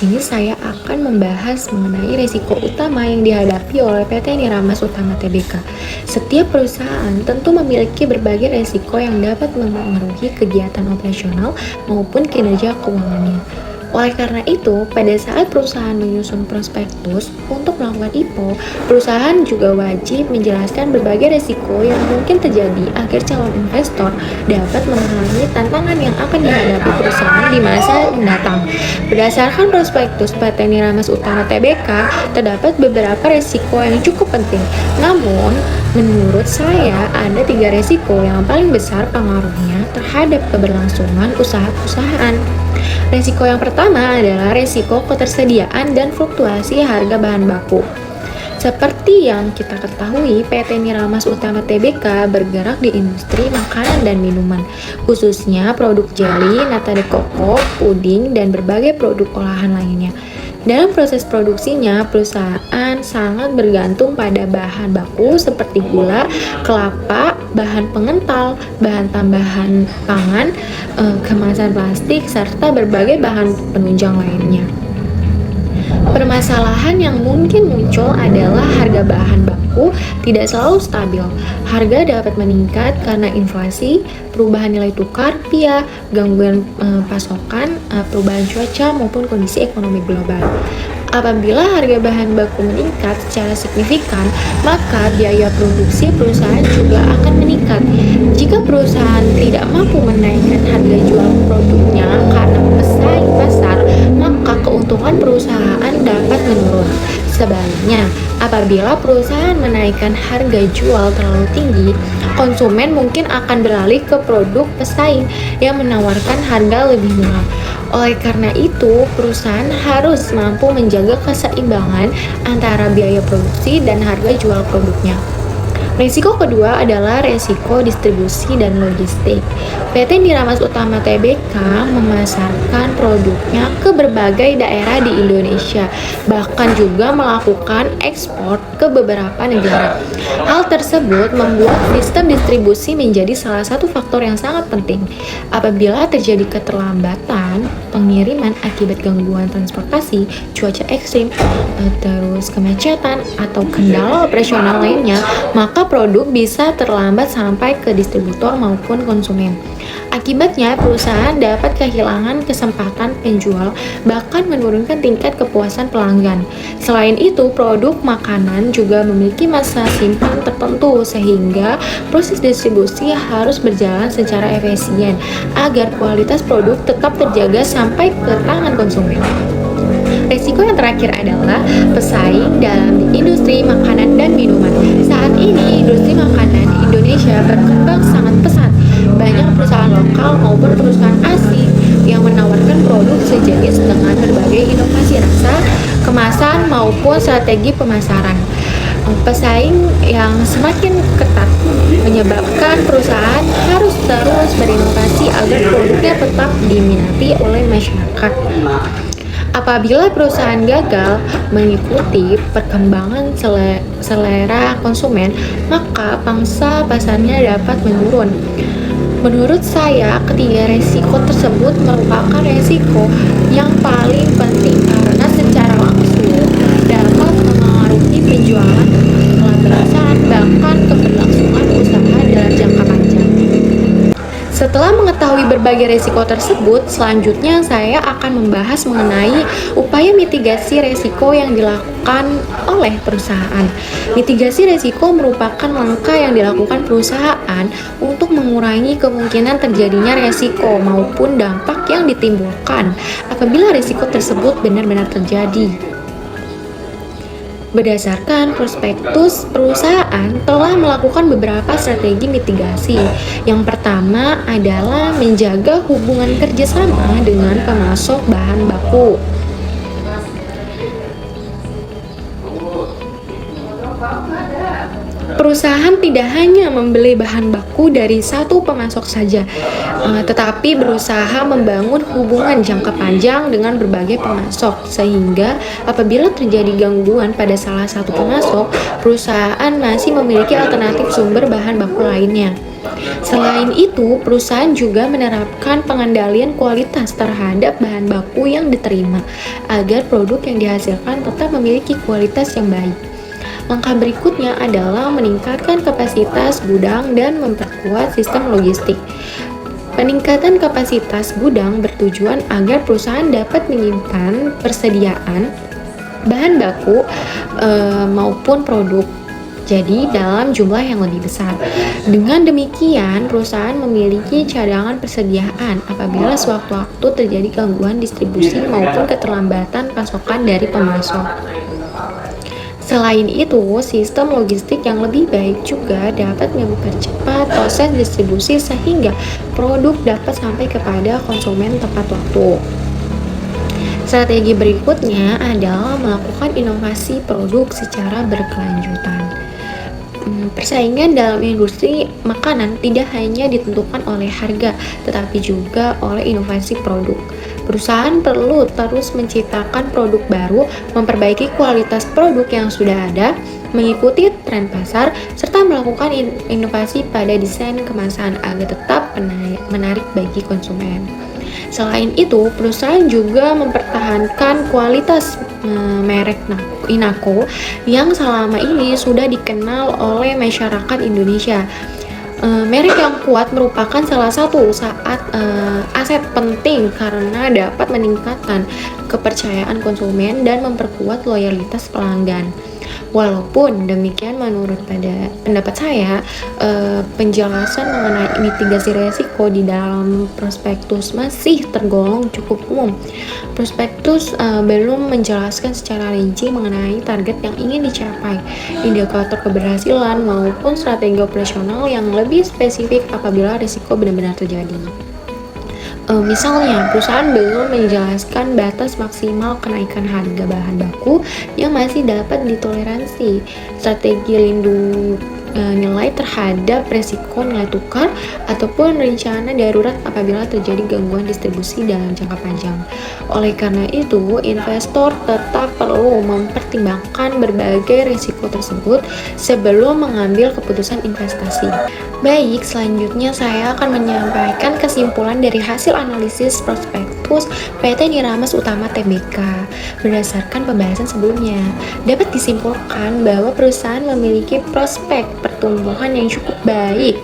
sini saya akan membahas mengenai risiko utama yang dihadapi oleh PT Niramas Utama Tbk. Setiap perusahaan tentu memiliki berbagai risiko yang dapat mempengaruhi kegiatan operasional maupun kinerja keuangannya. Oleh karena itu, pada saat perusahaan menyusun prospektus untuk melakukan IPO, perusahaan juga wajib menjelaskan berbagai risiko yang mungkin terjadi agar calon investor dapat memahami tantangan yang akan dihadapi perusahaan di masa mendatang. Berdasarkan prospektus PT Niramas Utama Tbk, terdapat beberapa risiko yang cukup penting. Namun, menurut saya ada 3 risiko yang paling besar pengaruhnya terhadap keberlangsungan usaha perusahaan. Risiko yang pertama adalah risiko ketersediaan dan fluktuasi harga bahan baku. Seperti yang kita ketahui, PT Niramas Utama Tbk bergerak di industri makanan dan minuman, khususnya produk jeli, nata de coco, puding, dan berbagai produk olahan lainnya. Dalam proses produksinya, perusahaan sangat bergantung pada bahan baku seperti gula, kelapa, bahan pengental, bahan tambahan pangan, kemasan plastik, serta berbagai bahan penunjang lainnya. Permasalahan yang mungkin muncul adalah harga bahan baku tidak selalu stabil. Harga dapat meningkat karena inflasi, perubahan nilai tukar rupiah, gangguan pasokan, perubahan cuaca maupun kondisi ekonomi global. Apabila harga bahan baku meningkat secara signifikan, maka biaya produksi perusahaan juga akan meningkat. Jika perusahaan tidak mampu menaikkan harga jual produknya karena pesaing pasar, maka keuntungan perusahaan dapat menurun. Sebaliknya, apabila perusahaan menaikkan harga jual terlalu tinggi, konsumen mungkin akan beralih ke produk pesaing yang menawarkan harga lebih murah. Oleh karena itu, perusahaan harus mampu menjaga keseimbangan antara biaya produksi dan harga jual produknya. Risiko kedua adalah risiko distribusi dan logistik. PT Niramas Utama Tbk memasarkan produknya ke berbagai daerah di Indonesia, bahkan juga melakukan ekspor ke beberapa negara. Hal tersebut membuat sistem distribusi menjadi salah satu faktor yang sangat penting. Apabila terjadi keterlambatan pengiriman akibat gangguan transportasi, cuaca ekstrim, terus kemacetan atau kendala operasional lainnya, maka produk bisa terlambat sampai ke distributor maupun konsumen. Akibatnya, perusahaan dapat kehilangan kesempatan penjual, bahkan menurunkan tingkat kepuasan pelanggan. Selain itu, produk makanan juga memiliki masa simpan tertentu, sehingga proses distribusi harus berjalan secara efisien agar kualitas produk tetap terjaga sampai ke tangan konsumen. Risiko yang terakhir adalah pesaing dalam industri makanan dan minuman. Saat ini, industri makanan di Indonesia berkembang sangat pesat. Banyak perusahaan lokal maupun perusahaan asing yang menawarkan produk sejenis dengan berbagai inovasi rasa, kemasan, maupun strategi pemasaran. Pesaing yang semakin ketat menyebabkan perusahaan harus terus berinovasi agar produknya tetap diminati oleh masyarakat. Apabila perusahaan gagal mengikuti perkembangan selera konsumen, maka pangsa pasarnya dapat menurun. Menurut saya, ketiga resiko tersebut merupakan resiko yang paling penting karena secara langsung dapat mempengaruhi penjualan, kelancaran, bahkan keberlangsungan usaha dalam jangka panjang. Setelah mengetahui berbagai risiko tersebut, selanjutnya saya akan membahas mengenai upaya mitigasi risiko yang dilakukan oleh perusahaan. Mitigasi risiko merupakan langkah yang dilakukan perusahaan untuk mengurangi kemungkinan terjadinya risiko maupun dampak yang ditimbulkan apabila risiko tersebut benar-benar terjadi. Berdasarkan prospektus, perusahaan telah melakukan beberapa strategi mitigasi. Yang pertama adalah menjaga hubungan kerjasama dengan pemasok bahan baku. Perusahaan tidak hanya membeli bahan baku dari satu pemasok saja, tetapi berusaha membangun hubungan jangka panjang dengan berbagai pemasok, sehingga apabila terjadi gangguan pada salah satu pemasok, perusahaan masih memiliki alternatif sumber bahan baku lainnya. Selain itu, perusahaan juga menerapkan pengendalian kualitas terhadap bahan baku yang diterima agar produk yang dihasilkan tetap memiliki kualitas yang baik. Langkah berikutnya adalah meningkatkan kapasitas gudang dan memperkuat sistem logistik. Peningkatan kapasitas gudang bertujuan agar perusahaan dapat menyimpan persediaan bahan baku maupun produk jadi dalam jumlah yang lebih besar. Dengan demikian, perusahaan memiliki cadangan persediaan apabila sewaktu-waktu terjadi gangguan distribusi maupun keterlambatan pasokan dari pemasok. Selain itu, sistem logistik yang lebih baik juga dapat mempercepat proses distribusi sehingga produk dapat sampai kepada konsumen tepat waktu. Strategi berikutnya adalah melakukan inovasi produk secara berkelanjutan. Persaingan dalam industri makanan tidak hanya ditentukan oleh harga, tetapi juga oleh inovasi produk. Perusahaan perlu terus menciptakan produk baru, memperbaiki kualitas produk yang sudah ada, mengikuti tren pasar, serta melakukan inovasi pada desain kemasan agar tetap menarik bagi konsumen. Selain itu, perusahaan juga mempertahankan kualitas merek Inaco yang selama ini sudah dikenal oleh masyarakat Indonesia. Merek yang kuat merupakan salah satu aset penting karena dapat meningkatkan kepercayaan konsumen dan memperkuat loyalitas pelanggan. Walaupun demikian, menurut pendapat saya, penjelasan mengenai mitigasi risiko di dalam prospektus masih tergolong cukup umum. Prospektus belum menjelaskan secara rinci mengenai target yang ingin dicapai, indikator keberhasilan, maupun strategi operasional yang lebih spesifik apabila risiko benar-benar terjadi. Misalnya, perusahaan belum menjelaskan batas maksimal kenaikan harga bahan baku yang masih dapat ditoleransi, strategi lindung nilai terhadap resiko nilai tukar, ataupun rencana darurat apabila terjadi gangguan distribusi dalam jangka panjang. Oleh karena itu, investor tetap perlu mempertimbangkan berbagai risiko tersebut sebelum mengambil keputusan investasi. Baik, selanjutnya saya akan menyampaikan kesimpulan dari hasil analisis prospektus PT Niramas Utama Tbk. Berdasarkan pembahasan sebelumnya, dapat disimpulkan bahwa perusahaan memiliki prospek pertumbuhan yang cukup baik.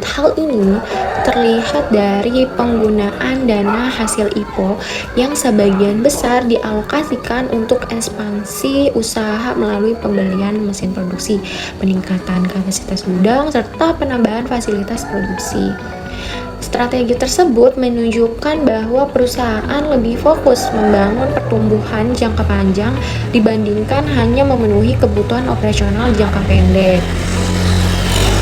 Hal ini terlihat dari penggunaan dana hasil IPO yang sebagian besar dialokasikan untuk ekspansi usaha melalui pembelian mesin produksi, peningkatan kapasitas gudang, serta penambahan fasilitas produksi. Strategi tersebut menunjukkan bahwa perusahaan lebih fokus membangun pertumbuhan jangka panjang dibandingkan hanya memenuhi kebutuhan operasional jangka pendek.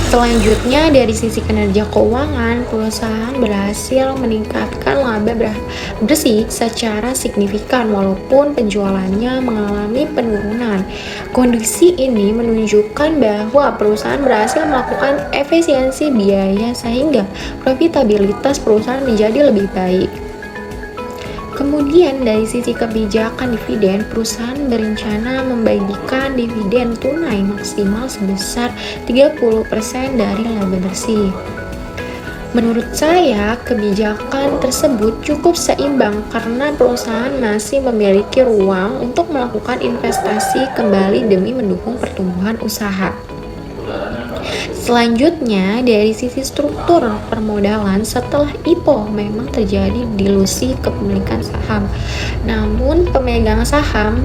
Selanjutnya, dari sisi kinerja keuangan, perusahaan berhasil meningkatkan laba bersih secara signifikan walaupun penjualannya mengalami penurunan. Kondisi ini menunjukkan bahwa perusahaan berhasil melakukan efisiensi biaya sehingga profitabilitas perusahaan menjadi lebih baik. Kemudian dari sisi kebijakan dividen, perusahaan berencana membagikan dividen tunai maksimal sebesar 30% dari laba bersih. Menurut saya, kebijakan tersebut cukup seimbang karena perusahaan masih memiliki ruang untuk melakukan investasi kembali demi mendukung pertumbuhan usaha. Selanjutnya, dari sisi struktur permodalan, setelah IPO memang terjadi dilusi kepemilikan saham. Namun pemegang saham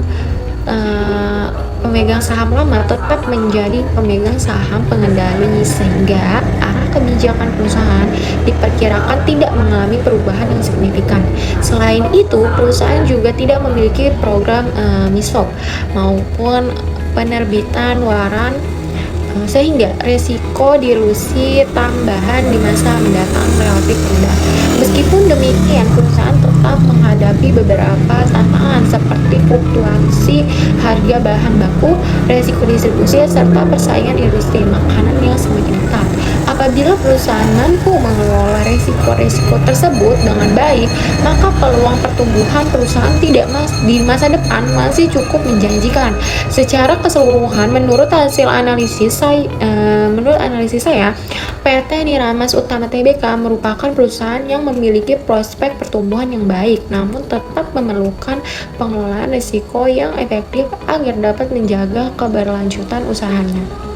lama tetap menjadi pemegang saham pengendali sehingga arah kebijakan perusahaan diperkirakan tidak mengalami perubahan yang signifikan. Selain itu, perusahaan juga tidak memiliki program MISOP maupun penerbitan waran sehingga resiko dilusi tambahan di masa mendatang relatif rendah. Meskipun demikian, perusahaan tetap menghadapi beberapa tantangan seperti fluktuasi harga bahan baku, resiko distribusi, serta persaingan industri makanan yang semakin ketat. Apabila perusahaan mampu mengelola resiko-resiko tersebut dengan baik, maka peluang pertumbuhan perusahaan di masa depan masih cukup menjanjikan. Secara keseluruhan, menurut analisis saya, PT Niramas Utama Tbk merupakan perusahaan yang memiliki prospek pertumbuhan yang baik, namun tetap memerlukan pengelolaan risiko yang efektif agar dapat menjaga keberlanjutan usahanya.